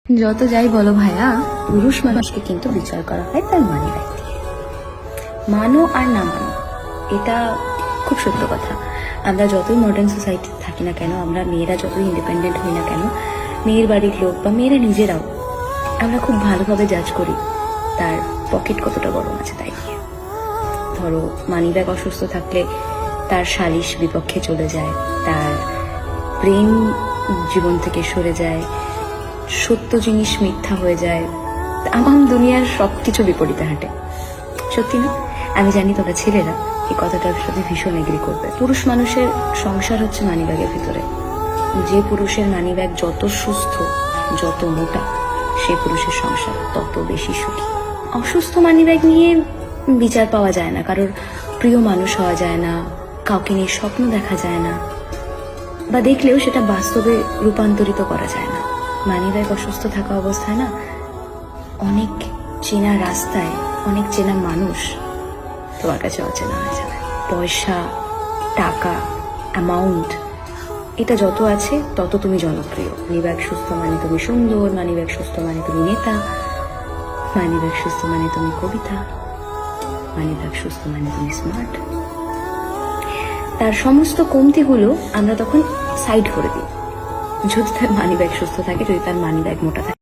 যত যাই বলো ভাইয়া, পুরুষ মানুষকে কিন্তু বিচার করা হয় তার মানি ব্যাগ দিয়ে। মানো আর না মানো, এটা খুব সত্য কথা। আমরা যতই মডার্ন সোসাইটি থাকি না কেন, আমরা মেয়েরা যতই ইন্ডিপেন্ডেন্ট হই না কেন, মেয়ের বাড়ির লোক বা মেয়েরা নিজেরাও আমরা খুব ভালোভাবে জাজ করি তার পকেট কতটা গরম আছে তাই দিয়ে। ধরো মানি ব্যাগ অসুস্থ থাকলে তার সালিশ বিপক্ষে চলে যায়, তার প্রেম জীবন থেকে সরে যায়, সত্য জিনিস মিথ্যা হয়ে যায়, আমার দুনিয়ার সবকিছু বিপরীতে হাঁটে। সত্যি না? আমি জানি তোমরা ছেলেরা এই কথাটার সাথে ভীষণ এগ্রি করবে। পুরুষ মানুষের সংসার হচ্ছে মানিব্যাগের ভিতরে। যে পুরুষের মানিব্যাগ যত সুস্থ, যত মোটা, সে পুরুষের সংসার তত বেশি সুখী। অসুস্থ মানিব্যাগ নিয়ে বিচার পাওয়া যায় না, কারোর প্রিয় মানুষ হওয়া যায় না, কাউকে নিয়ে স্বপ্ন দেখা যায় না, বা দেখলেও সেটা বাস্তবে রূপান্তরিত করা যায় না। মানিব্যাগ অসুস্থ থাকা অবস্থায় না, অনেক চেনা রাস্তায় অনেক চেনা মানুষ তোমার কাছে অচেনা হয়ে যাবে। পয়সা, টাকা, অ্যামাউন্ট, এটা যত আছে তত তুমি জনপ্রিয়। মানিব্যাগ সুস্থ মানে তুমি সুন্দর, মানিব্যাগ সুস্থ মানে তুমি নেতা, মানিব্যাগ সুস্থ মানে তুমি কবিতা, মানিব্যাগ সুস্থ মানে তুমি স্মার্ট। তার সমস্ত কমতিগুলো আমরা তখন সাইড করে দিই যদি তার মানিব্যাগ সুস্থ থাকে, যদি তার মানিব্যাগ মোটা থাকে।